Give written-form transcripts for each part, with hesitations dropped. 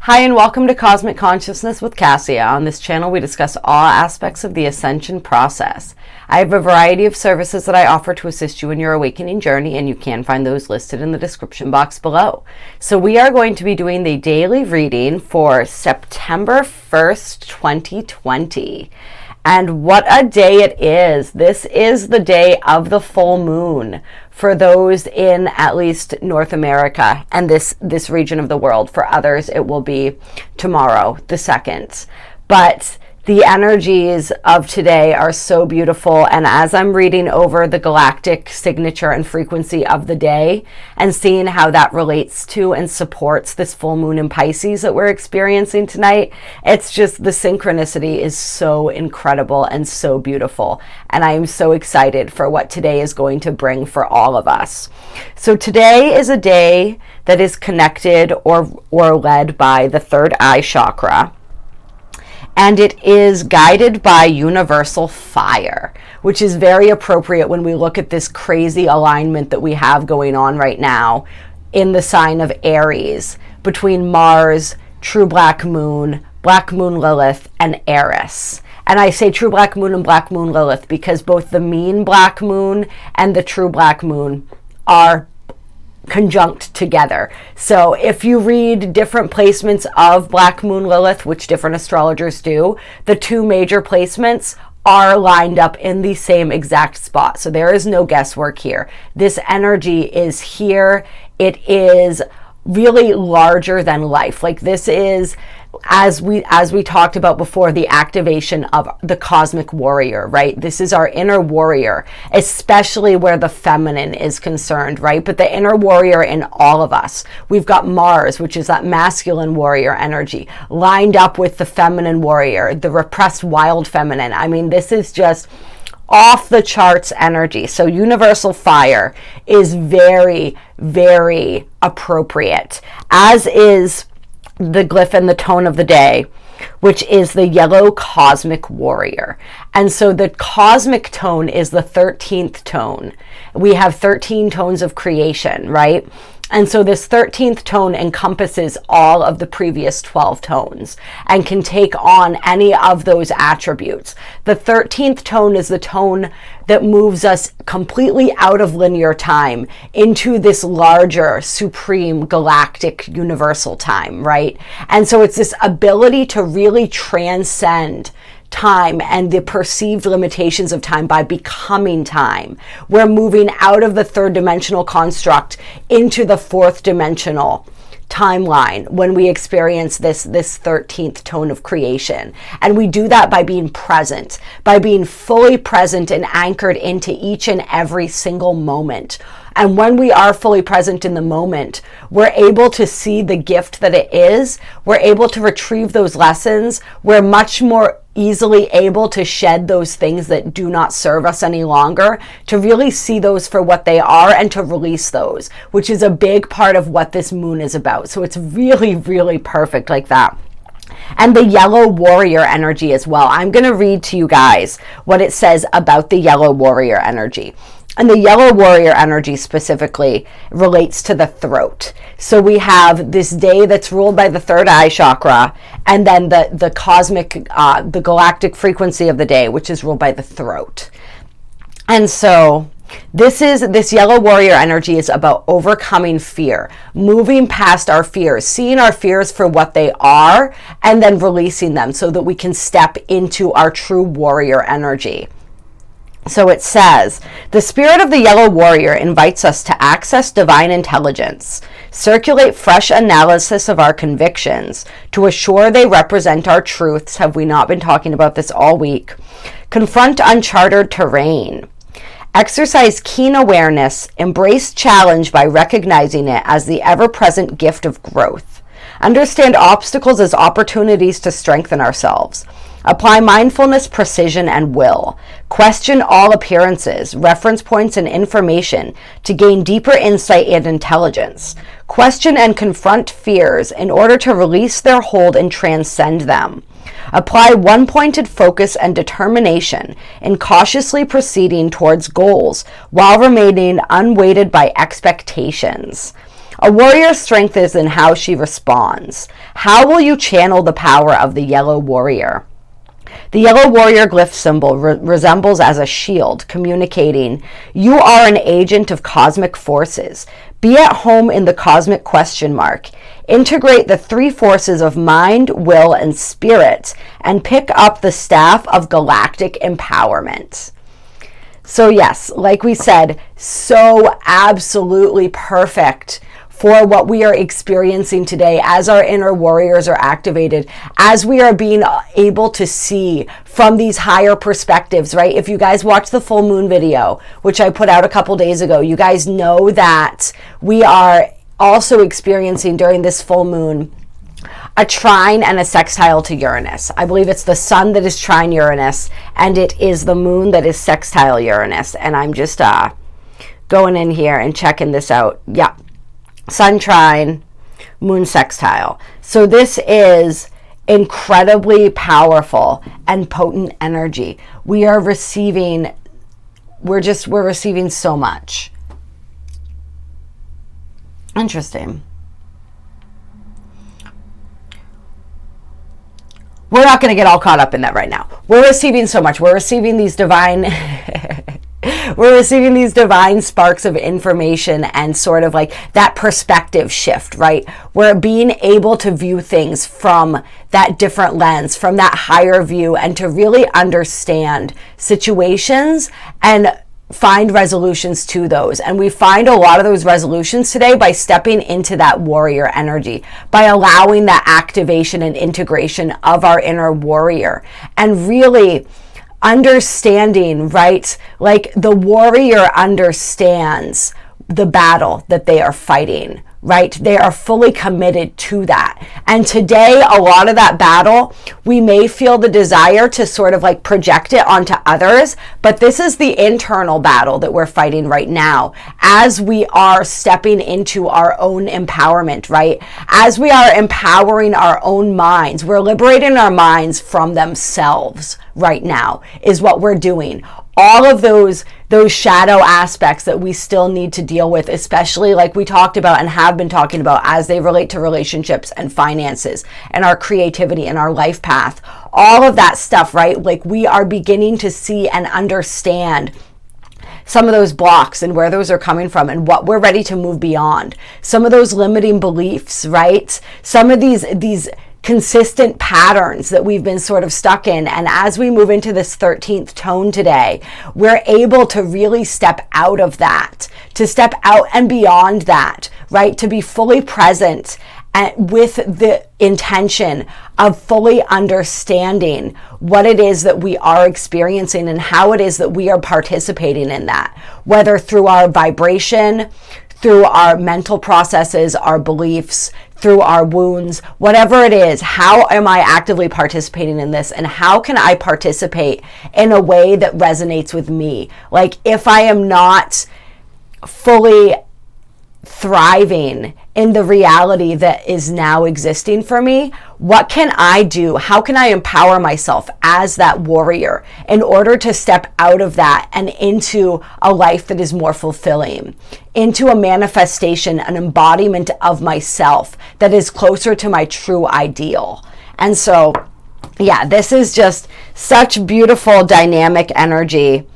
Hi and welcome to Cosmic Consciousness with Cassia. On this channel we discuss all aspects of the ascension process. I have a variety of services that I offer to assist you in your awakening journey, and you can find those listed in the description box below. So we are going to be doing the daily reading for September 1st, 2020. And what a day it is. This is the day of the full moon for those in at least North America and this region of the world. For others, it will be tomorrow, the 2nd. But the energies of today are so beautiful, and as I'm reading over the galactic signature and frequency of the day and seeing how that relates to and supports this full moon in Pisces that we're experiencing tonight, it's just, the synchronicity is so incredible and so beautiful, and I am so excited for what today is going to bring for all of us. So today is a day that is connected or led by the third eye chakra. And it is guided by universal fire, which is very appropriate when we look at this crazy alignment that we have going on right now in the sign of Aries between Mars, true black moon Lilith, and Eris. And I say true black moon and black moon Lilith because both the mean black moon and the true black moon are conjunct together. So if you read different placements of Black Moon Lilith, which different astrologers do, the two major placements are lined up in the same exact spot. So there is no guesswork here. This energy is here. It is really larger than life. Like, this is, as we talked about before, the activation of the cosmic warrior, right? This is our inner warrior, especially where the feminine is concerned, right? But the inner warrior in all of us. We've got Mars, which is that masculine warrior energy, lined up with the feminine warrior, the repressed wild feminine. I mean, this is just off the charts energy. So universal fire is very, very appropriate, as is the glyph and the tone of the day, which is the yellow cosmic warrior. And so the cosmic tone is the 13th tone. We have 13 tones of creation, right? And so this 13th tone encompasses all of the previous 12 tones and can take on any of those attributes. The 13th tone is the tone that moves us completely out of linear time into this larger, supreme, galactic, universal time, right? And so it's this ability to really transcend time and the perceived limitations of time by becoming time. We're moving out of the third dimensional construct into the fourth dimensional timeline when we experience this 13th tone of creation. And we do that by being present, by being fully present and anchored into each and every single moment. And when we are fully present in the moment, we're able to see the gift that it is. We're able to retrieve those lessons. We're much more easily able to shed those things that do not serve us any longer, to really see those for what they are and to release those, which is a big part of what this moon is about. So it's really, really perfect like that. And the yellow warrior energy as well. I'm going to read to you guys what it says about the yellow warrior energy. And the yellow warrior energy specifically relates to the throat. So we have this day that's ruled by the third eye chakra, and then the cosmic, the galactic frequency of the day, which is ruled by the throat. And so this yellow warrior energy is about overcoming fear, moving past our fears, seeing our fears for what they are, and then releasing them so that we can step into our true warrior energy. So it says, the spirit of the yellow warrior invites us to access divine intelligence, circulate fresh analysis of our convictions to assure they represent our truths. Have we not been talking about this all week? Confront uncharted terrain. Exercise keen awareness, embrace challenge by recognizing it as the ever-present gift of growth. Understand obstacles as opportunities to strengthen ourselves. Apply mindfulness, precision, and will. Question all appearances, reference points, and information to gain deeper insight and intelligence. Question and confront fears in order to release their hold and transcend them. Apply one-pointed focus and determination in cautiously proceeding towards goals while remaining unweighted by expectations. A warrior's strength is in how she responds. How will you channel the power of the yellow warrior? The yellow warrior glyph symbol resembles as a shield, communicating, you are an agent of cosmic forces. Be at home in the cosmic question mark. Integrate the three forces of mind, will, and spirit, and pick up the staff of galactic empowerment. So yes, like we said, so absolutely perfect for what we are experiencing today as our inner warriors are activated, as we are being able to see from these higher perspectives, right? If you guys watch the full moon video, which I put out a couple days ago, you guys know that we are also experiencing during this full moon a trine and a sextile to Uranus. I believe it's the sun that is trine Uranus, and it is the moon that is sextile Uranus. And I'm just going in here and checking this out. Yeah. Sun trine, moon sextile. So this is incredibly powerful and potent energy. We're receiving so much. Interesting. We're not going to get all caught up in that right now. We're receiving so much. We're receiving these divine we're receiving these divine sparks of information and sort of like that perspective shift, right? We're being able to view things from that different lens, from that higher view, and to really understand situations and find resolutions to those. And we find a lot of those resolutions today by stepping into that warrior energy, by allowing that activation and integration of our inner warrior, and really understanding, right? Like the warrior understands the battle that they are fighting, right? They are fully committed to that. And today, a lot of that battle, we may feel the desire to sort of like project it onto others, but this is the internal battle that we're fighting right now as we are stepping into our own empowerment, right? As we are empowering our own minds, we're liberating our minds from themselves right now is what we're doing. All of those shadow aspects that we still need to deal with, especially like we talked about and have been talking about as they relate to relationships and finances and our creativity and our life path, all of that stuff, right? Like we are beginning to see and understand some of those blocks and where those are coming from and what we're ready to move beyond. Some of those limiting beliefs, right? Some of these consistent patterns that we've been sort of stuck in. And as we move into this 13th tone today, we're able to really step out of that, to step out and beyond that, right? To be fully present and with the intention of fully understanding what it is that we are experiencing and how it is that we are participating in that, whether through our vibration, through our mental processes, our beliefs, through our wounds, whatever it is. How am I actively participating in this? And how can I participate in a way that resonates with me? Like if I am not fully thriving in the reality that is now existing for me, what can I do? How can I empower myself as that warrior in order to step out of that and into a life that is more fulfilling, into a manifestation, an embodiment of myself that is closer to my true ideal? And so, yeah, this is just such beautiful dynamic energy.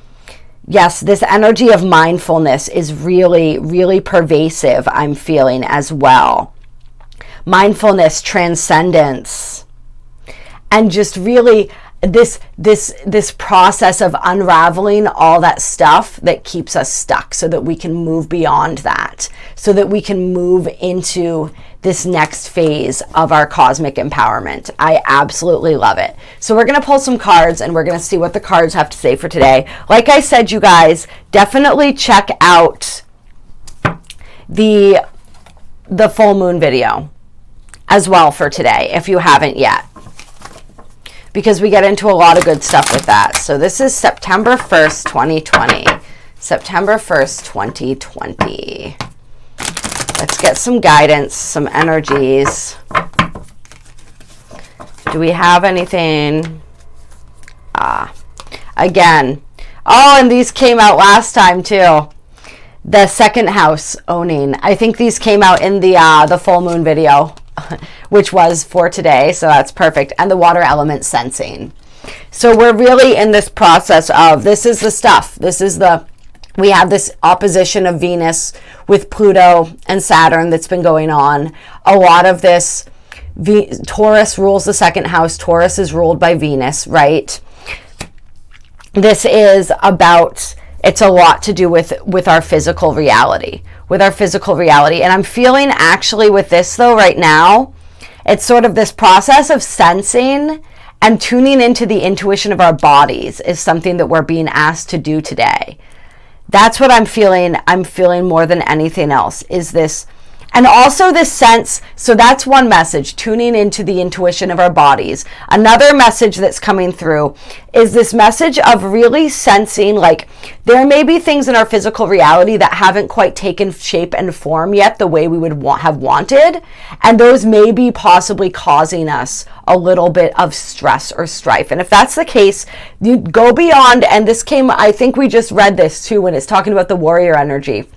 Yes, this energy of mindfulness is really, really pervasive, I'm feeling as well. Mindfulness, transcendence, and just really this process of unraveling all that stuff that keeps us stuck so that we can move beyond that, so that we can move into this next phase of our cosmic empowerment. I absolutely love it. So we're going to pull some cards and we're going to see what the cards have to say for today. Like I said, you guys, definitely check out the full moon video as well for today if you haven't yet, because we get into a lot of good stuff with that. So this is September 1st, 2020. September 1st, 2020. Let's get some guidance, some energies. Do we have anything? Again. Oh, and these came out last time too. the second house owning. I think these came out in the full moon video, which was for today, so that's perfect. And the water element sensing. So we're really in this process of, this is the stuff. We have this opposition of Venus with Pluto and Saturn that's been going on. A lot of this, Taurus rules the second house. Taurus is ruled by Venus, right? This is about, it's a lot to do with our physical reality, And I'm feeling actually with this though right now, it's sort of this process of sensing and tuning into the intuition of our bodies is something that we're being asked to do today. That's what I'm feeling. I'm feeling more than anything else is this. And also this sense, so that's one message, tuning into the intuition of our bodies. Another message that's coming through is this message of really sensing, like, there may be things in our physical reality that haven't quite taken shape and form yet the way we would have wanted. And those may be possibly causing us a little bit of stress or strife. And if that's the case, you go beyond, and this came, I think we just read this too when it's talking about the warrior energy,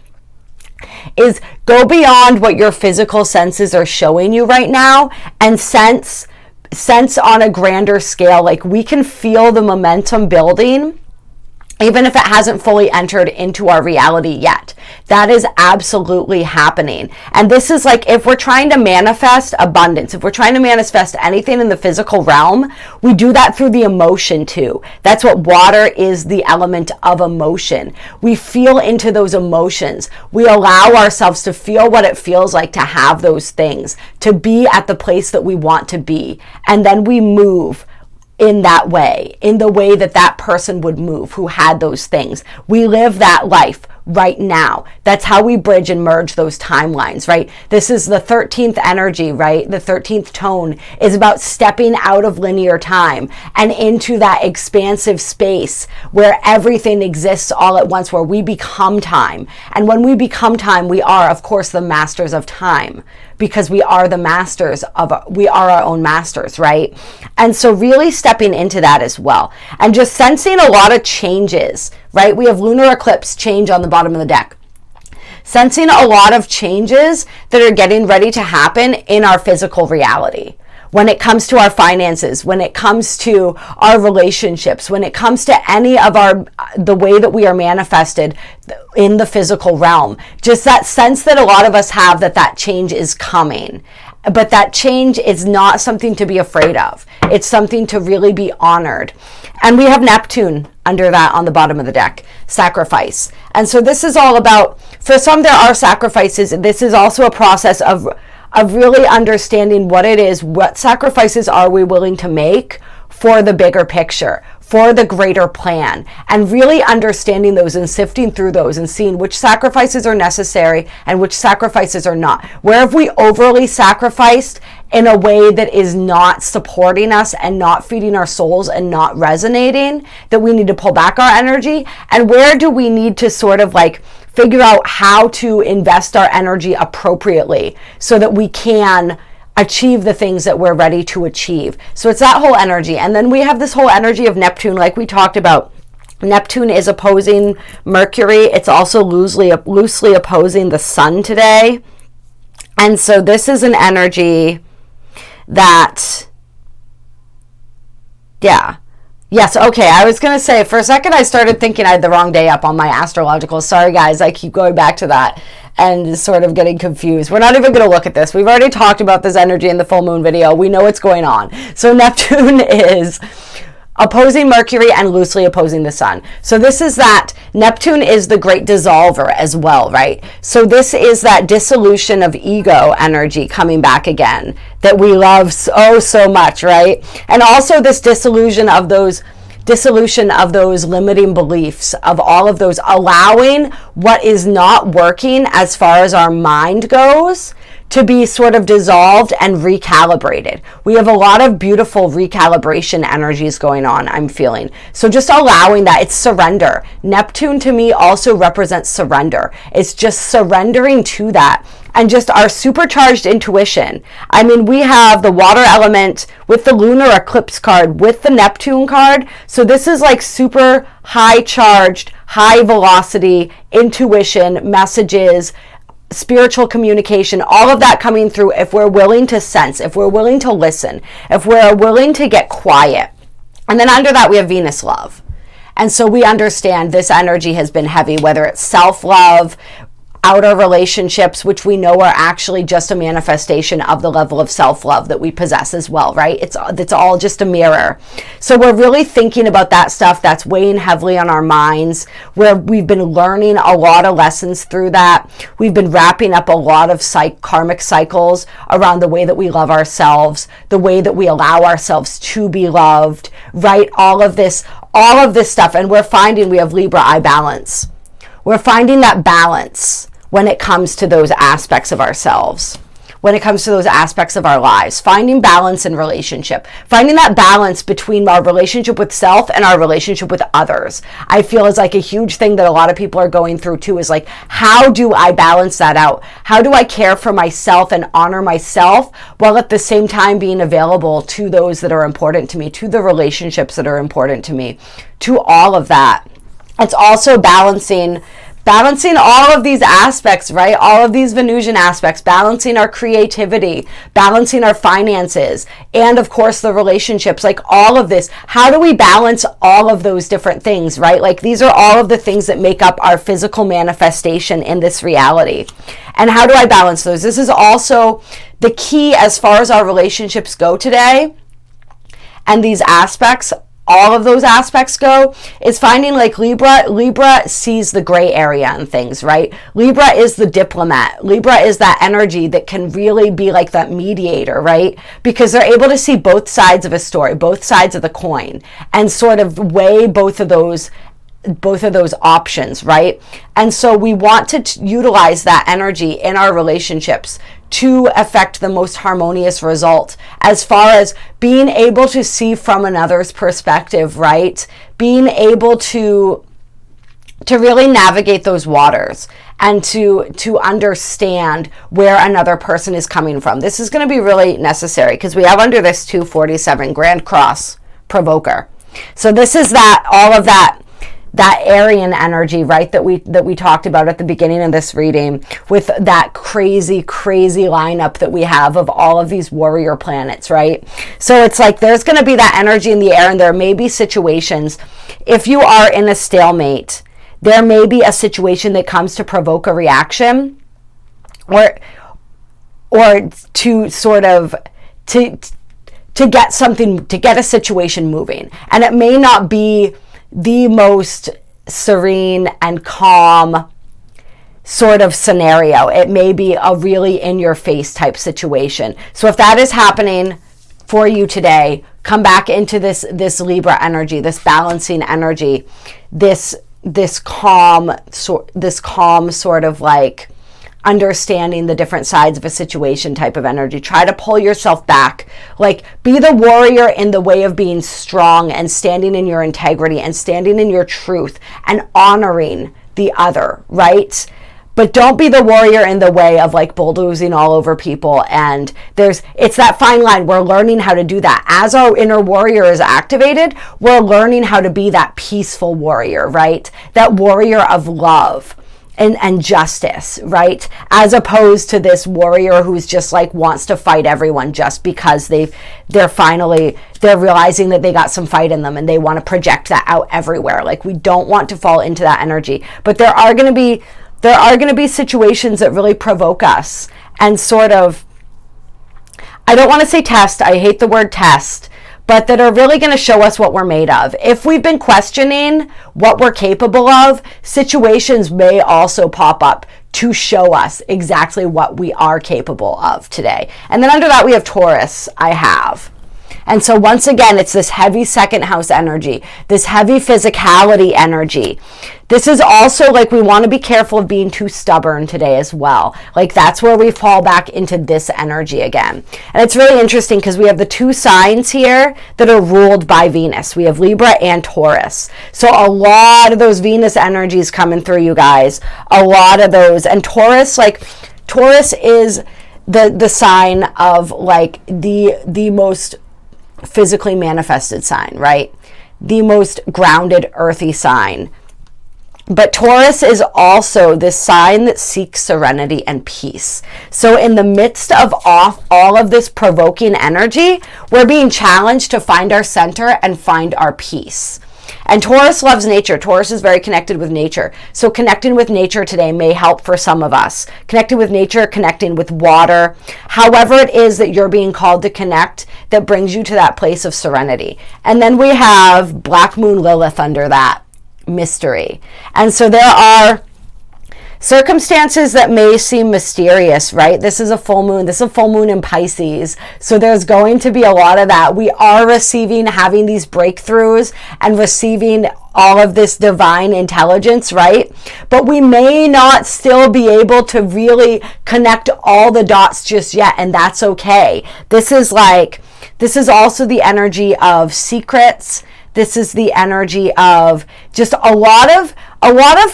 is go beyond what your physical senses are showing you right now and sense on a grander scale. Like, we can feel the momentum building even if it hasn't fully entered into our reality yet. That is absolutely happening. And this is like, if we're trying to manifest abundance, if we're trying to manifest anything in the physical realm, we do that through the emotion too. That's what water is, the element of emotion. We feel into those emotions. We allow ourselves to feel what it feels like to have those things, to be at the place that we want to be. And then we move in that way, in the way that that person would move who had those things. We live that life right now. That's how we bridge and merge those timelines, right? This is the 13th energy, right? The 13th tone is about stepping out of linear time and into that expansive space where everything exists all at once, where we become time. And when we become time, we are, of course, the masters of time, because we are we are our own masters, right? And so really stepping into that as well. And just sensing a lot of changes, right? We have lunar eclipse change on the bottom of the deck. Sensing a lot of changes that are getting ready to happen in our physical reality. When it comes to our finances, when it comes to our relationships, when it comes to any of the way that we are manifested in the physical realm, just that sense that a lot of us have that change is coming. But that change is not something to be afraid of. It's something to really be honored. And we have Neptune under that on the bottom of the deck, sacrifice. And so this is all about, for some there are sacrifices. This is also a process of really understanding what it is, what sacrifices are we willing to make for the bigger picture, for the greater plan, and really understanding those and sifting through those and seeing which sacrifices are necessary and which sacrifices are not. Where have we overly sacrificed in a way that is not supporting us and not feeding our souls and not resonating, that we need to pull back our energy? And where do we need to sort of like figure out how to invest our energy appropriately so that we can achieve the things that we're ready to achieve? So it's that whole energy. And then we have this whole energy of Neptune, like we talked about. Neptune is opposing Mercury. It's also loosely opposing the sun today. And so this is an energy that, yeah. Yes, okay, I was going to say, for a second I started thinking I had the wrong day up on my astrological. Sorry guys, I keep going back to that and sort of getting confused. We're not even going to look at this. We've already talked about this energy in the full moon video. We know what's going on. So Neptune is opposing Mercury and loosely opposing the sun. So this is that Neptune is the great dissolver as well, right? So this is that dissolution of ego energy coming back again that we love so much, right? And also this dissolution of those limiting beliefs, of all of those, allowing what is not working as far as our mind goes to be sort of dissolved and recalibrated. We have a lot of beautiful recalibration energies going on, I'm feeling. So just allowing that, it's surrender. Neptune to me also represents surrender. It's just surrendering to that. And just our supercharged intuition. I mean, we have the water element with the lunar eclipse card, with the Neptune card. So this is like super high charged, high velocity intuition, messages, spiritual communication, all of that coming through if we're willing to sense, if we're willing to listen, if we're willing to get quiet. And then under that, we have Venus love. And so we understand this energy has been heavy, whether it's self-love, outer relationships, which we know are actually just a manifestation of the level of self-love that we possess as well, right? It's all just a mirror. So we're really thinking about that stuff that's weighing heavily on our minds, where we've been learning a lot of lessons through that. We've been wrapping up a lot of karmic cycles around the way that we love ourselves, the way that we allow ourselves to be loved, right? All of this stuff. And we're finding we have Libra eye balance. We're finding that balance when it comes to those aspects of ourselves, when it comes to those aspects of our lives, finding balance in relationship, finding that balance between our relationship with self and our relationship with others. I feel is like a huge thing that a lot of people are going through too, is like, how do I balance that out? How do I care for myself and honor myself while at the same time being available to those that are important to me, to the relationships that are important to me, to all of that. It's also balancing all of these aspects, right? All of these Venusian aspects, balancing our creativity, balancing our finances, and of course the relationships, like all of this. How do we balance all of those different things, right? Like these are all of the things that make up our physical manifestation in this reality. And how do I balance those? This is also the key as far as our relationships go today. And these aspects, all of those aspects go, is finding like Libra sees the gray area in things, right? Libra is the diplomat. Libra is that energy that can really be like that mediator, right? Because they're able to see both sides of a story, both sides of the coin, and sort of weigh both of those options, right? And so we want to utilize that energy in our relationships to affect the most harmonious result, as far as being able to see from another's perspective, right? Being able to really navigate those waters and to understand where another person is coming from. This is going to be really necessary because we have under this 247 Grand Cross Provoker. So this is all of that Aryan energy, right, that we talked about at the beginning of this reading, with that crazy lineup that we have of all of these warrior planets, right? So it's like there's going to be that energy in the air, and there may be situations, if you are in a stalemate, there may be a situation that comes to provoke a reaction, or to sort of to get a situation moving. And it may not be the most serene and calm sort of scenario. It may be a really in-your-face type situation. So if that is happening for you today, come back into this Libra energy, this balancing energy, this calm sort of like understanding the different sides of a situation type of energy. Try to pull yourself back. Like, be the warrior in the way of being strong and standing in your integrity and standing in your truth and honoring the other, right? But don't be the warrior in the way of like bulldozing all over people. And it's that fine line. We're learning how to do that. As our inner warrior is activated, we're learning how to be that peaceful warrior, right? That warrior of love and justice, right? As opposed to this warrior who's just like wants to fight everyone just because they're realizing that they got some fight in them and they want to project that out everywhere. Like, we don't want to fall into that energy. But there are going to be situations that really provoke us and sort of, I don't want to say test, I hate the word test, but that are really going to show us what we're made of. If we've been questioning what we're capable of, situations may also pop up to show us exactly what we are capable of today. And then under that, we have Taurus, I have. And so once again, it's this heavy second house energy, this heavy physicality energy. This is also like, we want to be careful of being too stubborn today as well. Like, that's where we fall back into this energy again. And it's really interesting because we have the two signs here that are ruled by Venus. We have Libra and Taurus. So a lot of those Venus energies coming through, you guys. A lot of those. And Taurus is the sign of like the most physically manifested sign, right? The most grounded, earthy sign. But Taurus is also this sign that seeks serenity and peace. So in the midst of all of this provoking energy, we're being challenged to find our center and find our peace. And Taurus loves nature. Taurus is very connected with nature. So connecting with nature today may help for some of us. Connecting with nature, connecting with water, however it is that you're being called to connect, that brings you to that place of serenity. And then we have Black Moon Lilith under that mystery. And so there are circumstances that may seem mysterious, right? This is a full moon. This is a full moon in Pisces. So there's going to be a lot of that. We are having these breakthroughs and receiving all of this divine intelligence, right? But we may not still be able to really connect all the dots just yet, and that's okay. This is also the energy of secrets. This is the energy of just a lot of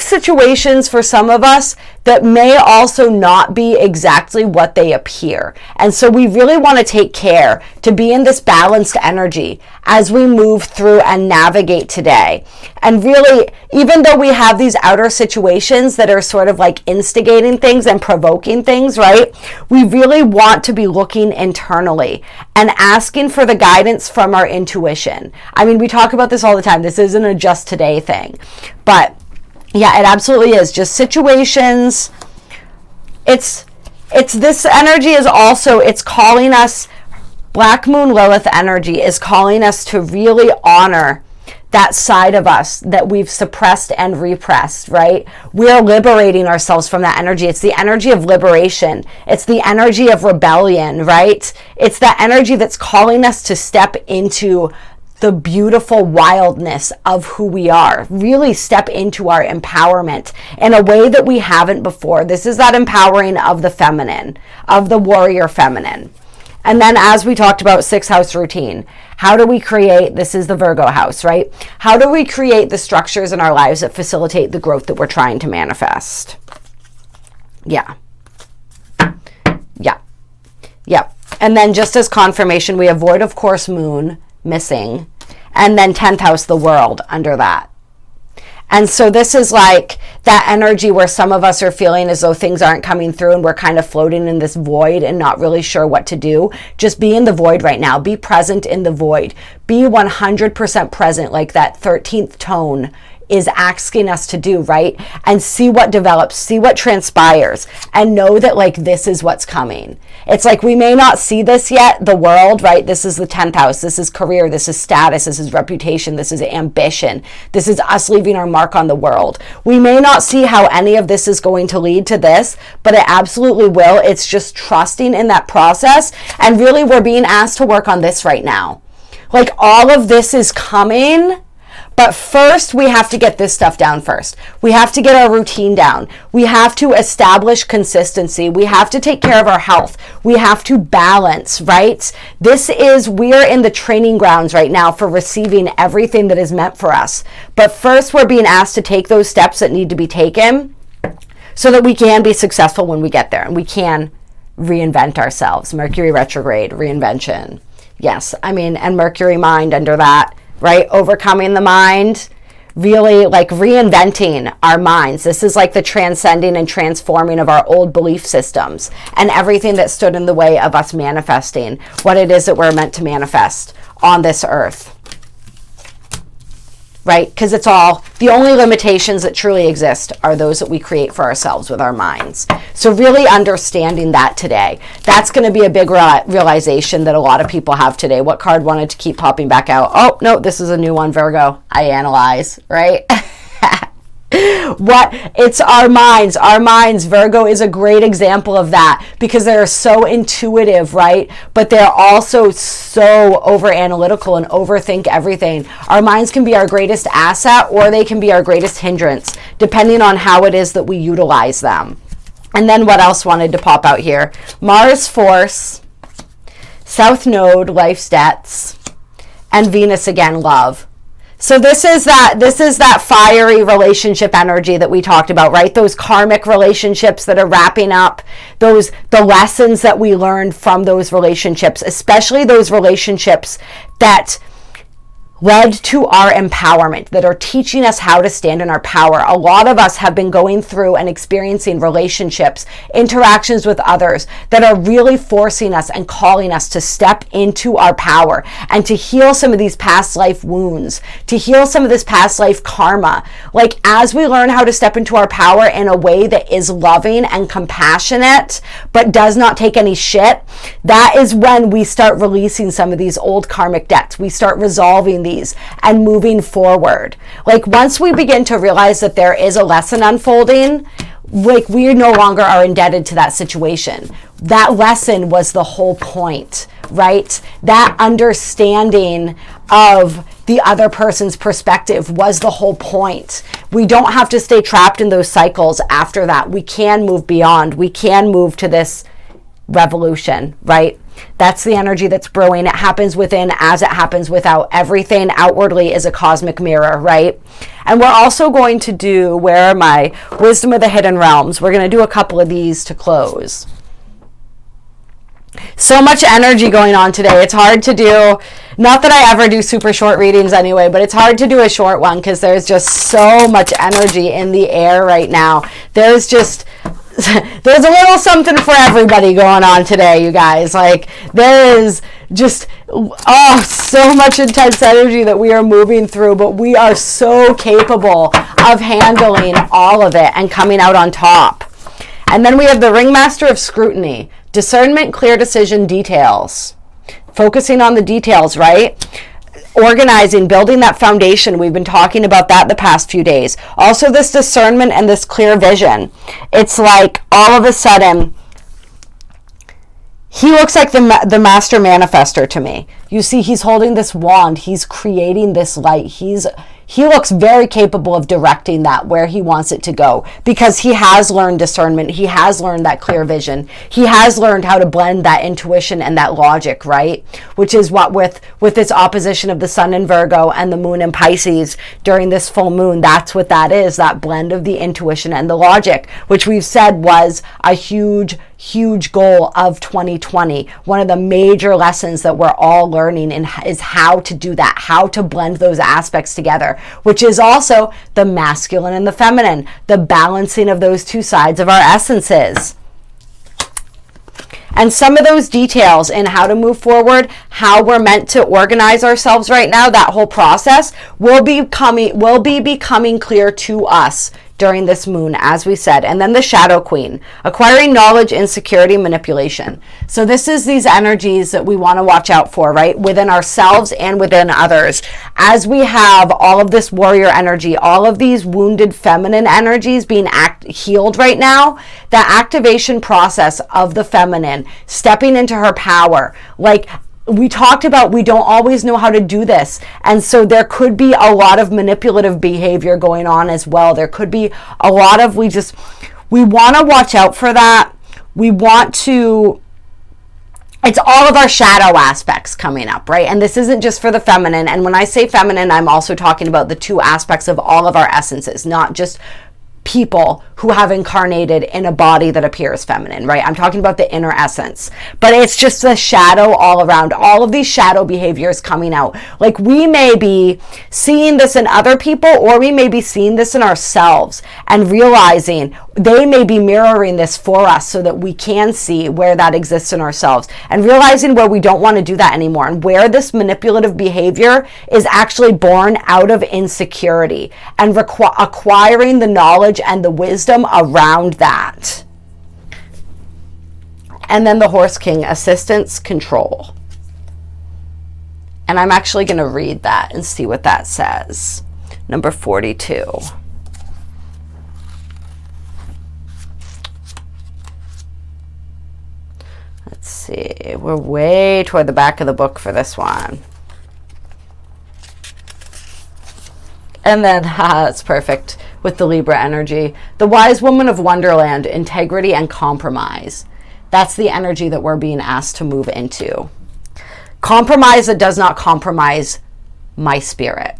situations for some of us that may also not be exactly what they appear. And so we really want to take care to be in this balanced energy as we move through and navigate today. And really, even though we have these outer situations that are sort of like instigating things and provoking things, right? We really want to be looking internally and asking for the guidance from our intuition. I mean, we talk about this all the time. This isn't a just today thing, but yeah, it absolutely is. Just situations. It's this energy is also, it's calling us, Black Moon Lilith energy is calling us to really honor that side of us that we've suppressed and repressed, right? We're liberating ourselves from that energy. It's the energy of liberation. It's the energy of rebellion, right? It's the energy that's calling us to step into the beautiful wildness of who we are. Really step into our empowerment in a way that we haven't before. This is that empowering of the feminine, of the warrior feminine. And then, as we talked about, 6th house routine. How do we create, this is the Virgo house, right? How do we create the structures in our lives that facilitate the growth that we're trying to manifest? Yeah. And then just as confirmation, we avoid, of course, moon, missing, and then 10th house, the world, under that. And so this is like that energy where some of us are feeling as though things aren't coming through and we're kind of floating in this void and not really sure what to do. Just be in the void right now. Be present in the void. Be 100% present, like that 13th tone is asking us to do, right? And see what develops, see what transpires, and know that like this is what's coming. It's like we may not see this yet, the world, right? This is the 10th house, this is career, this is status, this is reputation, this is ambition, this is us leaving our mark on the world. We may not see how any of this is going to lead to this, but it absolutely will. It's just trusting in that process, and really we're being asked to work on this right now. Like all of this is coming, but first, we have to get this stuff down first. We have to get our routine down. We have to establish consistency. We have to take care of our health. We have to balance, right? We're in the training grounds right now for receiving everything that is meant for us. But first, we're being asked to take those steps that need to be taken so that we can be successful when we get there and we can reinvent ourselves. Mercury retrograde, reinvention. Yes, I mean, and Mercury mind under that. Right? Overcoming the mind, really like reinventing our minds. This is like the transcending and transforming of our old belief systems and everything that stood in the way of us manifesting what it is that we're meant to manifest on this earth. Right? Because it's all, the only limitations that truly exist are those that we create for ourselves with our minds. So really understanding that today, that's going to be a big realization that a lot of people have today. What card wanted to keep popping back out? Oh, no, this is a new one, Virgo. I analyze, right? It's our minds. Our minds, Virgo is a great example of that because they're so intuitive, right? But they're also so over analytical and overthink everything. Our minds can be our greatest asset or they can be our greatest hindrance, depending on how it is that we utilize them. And then what else wanted to pop out here? Mars force, South Node, life's debts, and Venus again, love. So this is that fiery relationship energy that we talked about, right? Those karmic relationships that are wrapping up, the lessons that we learned from those relationships, especially those relationships that led to our empowerment, that are teaching us how to stand in our power. A lot of us have been going through and experiencing relationships, interactions with others that are really forcing us and calling us to step into our power and to heal some of these past life wounds, to heal some of this past life karma. Like, as we learn how to step into our power in a way that is loving and compassionate, but does not take any shit, that is when we start releasing some of these old karmic debts. We start resolving these and moving forward. Like, once we begin to realize that there is a lesson unfolding, like, we no longer are indebted to that situation. That lesson was the whole point, right? That understanding of the other person's perspective was the whole point. We don't have to stay trapped in those cycles after that. We can move beyond. We can move to this revolution, right? That's the energy that's brewing. It happens within as it happens without. Everything outwardly is a cosmic mirror, right? And we're also going to do, where are my wisdom of the hidden realms? We're going to do a couple of these to close. So much energy going on today. It's hard to do, not that I ever do super short readings anyway, but it's hard to do a short one because there's just so much energy in the air right now. There's a little something for everybody going on today, you guys. Like, there is just, so much intense energy that we are moving through, but we are so capable of handling all of it and coming out on top. And then we have the Ringmaster of Scrutiny. Discernment, clear decision, details. Focusing on the details, right? Organizing, building that foundation. We've been talking about that the past few days. Also, this discernment and this clear vision. It's like all of a sudden, he looks like the master manifester to me. You see, he's holding this wand. He's creating this light. He looks very capable of directing that where he wants it to go, because he has learned discernment. He has learned that clear vision. He has learned how to blend that intuition and that logic, right? Which is what with this opposition of the sun in Virgo and the moon in Pisces during this full moon, that's what that is, that blend of the intuition and the logic, which we've said was a huge goal of 2020. One of the major lessons that we're all learning is how to do that, how to blend those aspects together, which is also the masculine and the feminine, the balancing of those two sides of our essences. And some of those details in how to move forward, how we're meant to organize ourselves right now, that whole process will be becoming clear to us during this moon, as we said. And then the Shadow Queen, acquiring knowledge, insecurity, manipulation. So this is these energies that we want to watch out for, right? Within ourselves and within others. As we have all of this warrior energy, all of these wounded feminine energies being healed right now, the activation process of the feminine, stepping into her power, like we talked about, we don't always know how to do this. And so there could be a lot of manipulative behavior going on as well. There could be a lot of, we want to watch out for that. It's all of our shadow aspects coming up, right? And this isn't just for the feminine. And when I say feminine, I'm also talking about the two aspects of all of our essences, not just people who have incarnated in a body that appears feminine, right? I'm talking about the inner essence, but it's just the shadow all around, all of these shadow behaviors coming out. Like, we may be seeing this in other people, or we may be seeing this in ourselves and realizing they may be mirroring this for us so that we can see where that exists in ourselves, and realizing where we don't want to do that anymore, and where this manipulative behavior is actually born out of insecurity, and acquiring the knowledge and the wisdom around that. And then the Horse King, assistance, control. And I'm actually going to read that and see what that says. Number 42. Let's see. We're way toward the back of the book for this one. And then, that's perfect with the Libra energy. The Wise Woman of Wonderland, integrity and compromise. That's the energy that we're being asked to move into. Compromise that does not compromise my spirit.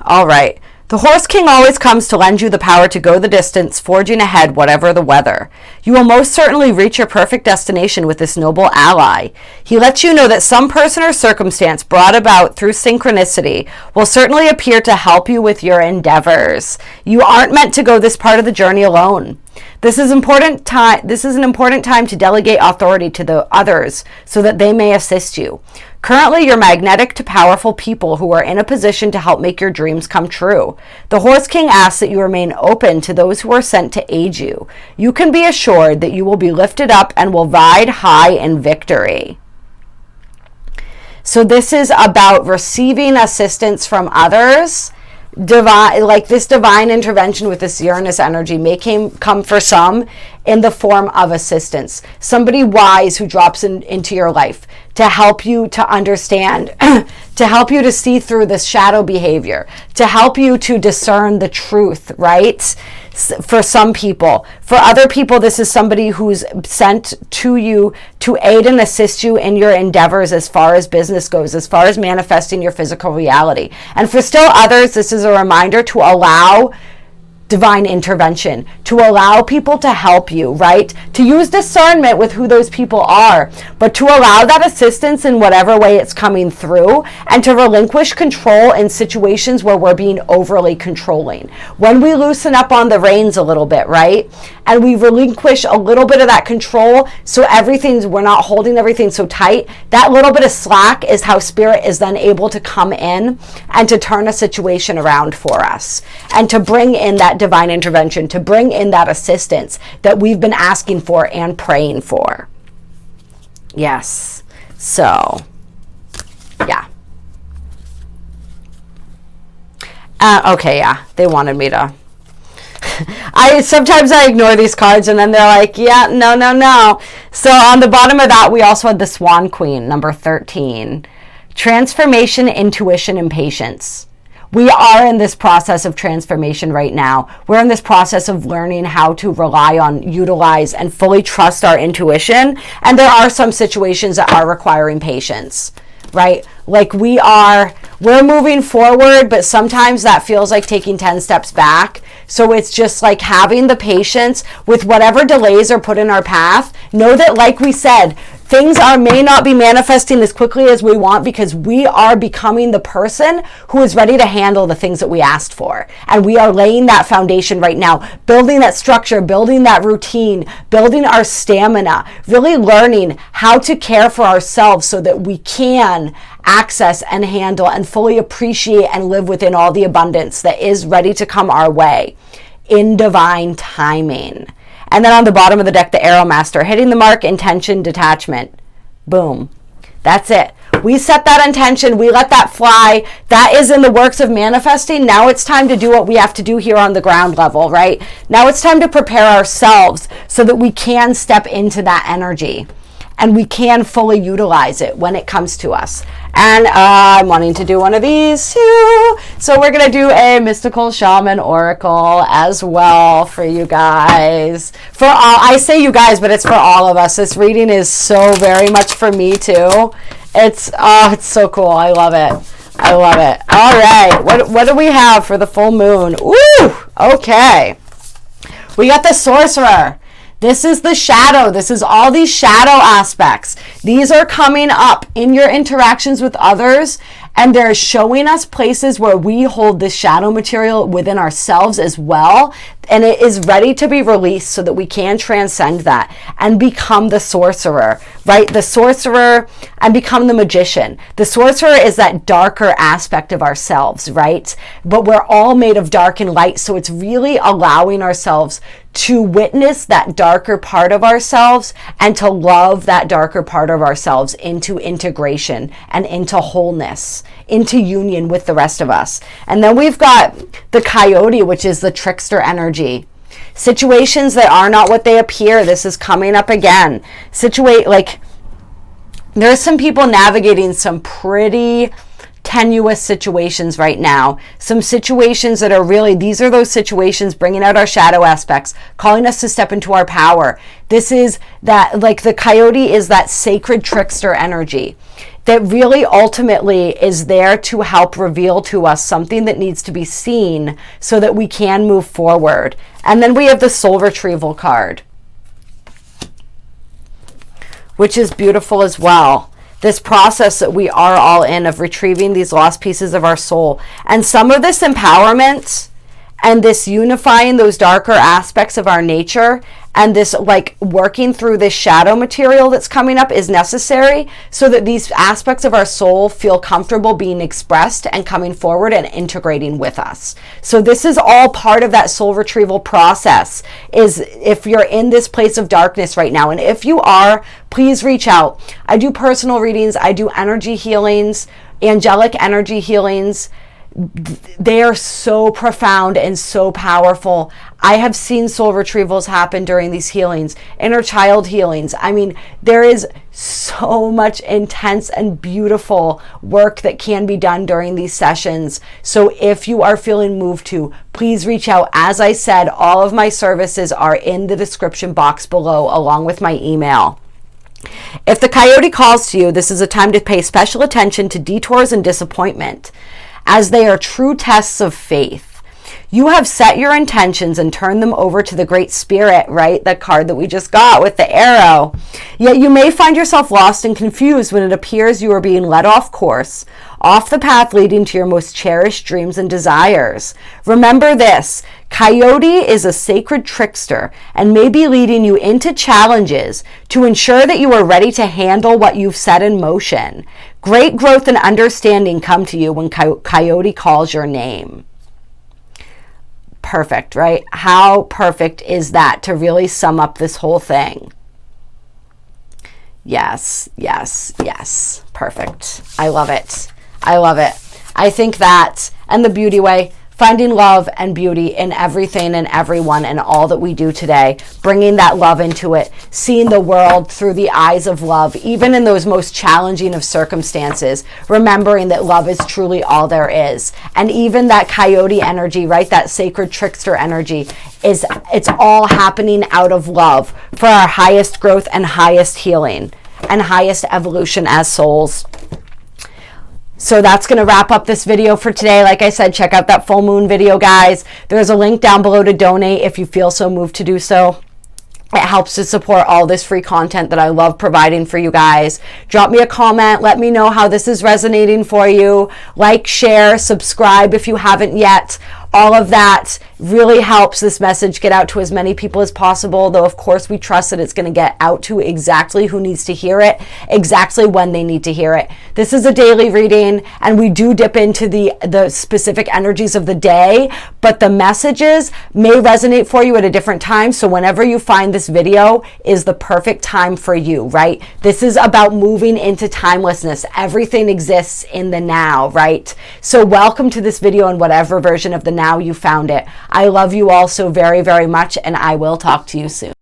All right. The Horse King always comes to lend you the power to go the distance, forging ahead whatever the weather. You will most certainly reach your perfect destination with this noble ally. He lets you know that some person or circumstance brought about through synchronicity will certainly appear to help you with your endeavors. You aren't meant to go this part of the journey alone. This is an important time to delegate authority to the others so that they may assist you. Currently, you're magnetic to powerful people who are in a position to help make your dreams come true. The Horse King asks that you remain open to those who are sent to aid you. You can be assured that you will be lifted up and will ride high in victory. So this is about receiving assistance from others. This divine intervention with this Uranus energy may come for some in the form of assistance. Somebody wise who drops into your life to help you to understand, to help you to see through this shadow behavior, to help you to discern the truth, right? For some people. For other people, this is somebody who's sent to you to aid and assist you in your endeavors as far as business goes, as far as manifesting your physical reality. And for still others, this is a reminder to allow divine intervention, to allow people to help you, right? To use discernment with who those people are, but to allow that assistance in whatever way it's coming through, and to relinquish control in situations where we're being overly controlling. When we loosen up on the reins a little bit, right? And we relinquish a little bit of that control, so we're not holding everything so tight. That little bit of slack is how spirit is then able to come in and to turn a situation around for us, and to bring in that divine intervention, to bring in that assistance that we've been asking for and praying for. Yes. So, yeah. Okay, yeah. They wanted me to... Sometimes I ignore these cards and then they're like, yeah, no. So on the bottom of that, we also had the Swan Queen, number 13. Transformation, intuition, and patience. We are in this process of transformation right now. We're in this process of learning how to rely on, utilize, and fully trust our intuition. And there are some situations that are requiring patience, right? Like we're moving forward, but sometimes that feels like taking 10 steps back. So it's just like having the patience with whatever delays are put in our path. Know that, like we said, things may not be manifesting as quickly as we want because we are becoming the person who is ready to handle the things that we asked for. And we are laying that foundation right now, building that structure, building that routine, building our stamina, really learning how to care for ourselves so that we can access and handle and fully appreciate and live within all the abundance that is ready to come our way in divine timing. And then on the bottom of the deck, the Arrow Master, hitting the mark, intention, detachment. Boom. That's it. We set that intention. We let that fly. That is in the works of manifesting. Now it's time to do what we have to do here on the ground level, right? Now it's time to prepare ourselves so that we can step into that energy and we can fully utilize it when it comes to us. And I'm wanting to do one of these too. So we're going to do a mystical shaman oracle as well for you guys. For all, I say you guys, but it's for all of us. This reading is so very much for me too. It's so cool. I love it. I love it. All right. What do we have for the full moon? Ooh, okay. We got the Sorcerer. This is the shadow. This is all these shadow aspects. These are coming up in your interactions with others, and they're showing us places where we hold this shadow material within ourselves as well, and it is ready to be released so that we can transcend that and become the sorcerer, right? The sorcerer, and become the magician. The sorcerer is that darker aspect of ourselves, right? But we're all made of dark and light, so it's really allowing ourselves to witness that darker part of ourselves and to love that darker part of ourselves into integration and into wholeness, into union with the rest of us. And then we've got the Coyote, which is the trickster energy. Situations that are not what they appear. This is coming up again. There's some people navigating some pretty tenuous situations right now, some situations that are really, these are those situations bringing out our shadow aspects, calling us to step into our power. This is that, like the coyote is that sacred trickster energy that really ultimately is there to help reveal to us something that needs to be seen so that we can move forward. And then we have the soul retrieval card, which is beautiful as well. This process that we are all in of retrieving these lost pieces of our soul. And some of this empowerment and this unifying those darker aspects of our nature and this like working through this shadow material that's coming up is necessary so that these aspects of our soul feel comfortable being expressed and coming forward and integrating with us. So this is all part of that soul retrieval process, is if you're in this place of darkness right now. And if you are, please reach out. I do personal readings. I do energy healings, angelic energy healings. They are so profound and so powerful. I have seen soul retrievals happen during these healings, inner child healings. I mean, there is so much intense and beautiful work that can be done during these sessions. So if you are feeling moved to, please reach out. As I said, all of my services are in the description box below, along with my email. If the coyote calls to you, this is a time to pay special attention to detours and disappointment, as they are true tests of faith. You have set your intentions and turned them over to the Great Spirit, right? That card that we just got with the arrow. Yet you may find yourself lost and confused when it appears you are being led off course, off the path leading to your most cherished dreams and desires. Remember this, coyote is a sacred trickster and may be leading you into challenges to ensure that you are ready to handle what you've set in motion. Great growth and understanding come to you when coyote calls your name. Perfect, right? How perfect is that to really sum up this whole thing? Yes, yes, yes. Perfect. I love it. I love it. I think that, and the beauty way, finding love and beauty in everything and everyone and all that we do today, bringing that love into it, seeing the world through the eyes of love, even in those most challenging of circumstances, remembering that love is truly all there is. And even that coyote energy, right, that sacred trickster energy, it's all happening out of love for our highest growth and highest healing and highest evolution as souls. So that's going to wrap up this video for today. Like I said, check out that full moon video, guys. There's a link down below to donate if you feel so moved to do so. It helps to support all this free content that I love providing for you guys. Drop me a comment. Let me know how this is resonating for you. Like, share, subscribe if you haven't yet. All of that really helps this message get out to as many people as possible, though of course we trust that it's going to get out to exactly who needs to hear it, exactly when they need to hear it. This is a daily reading, and we do dip into the specific energies of the day, but the messages may resonate for you at a different time, so whenever you find this video is the perfect time for you, right? This is about moving into timelessness. Everything exists in the now, right? So welcome to this video in whatever version of the now you found it. I love you all so very, very much, and I will talk to you soon.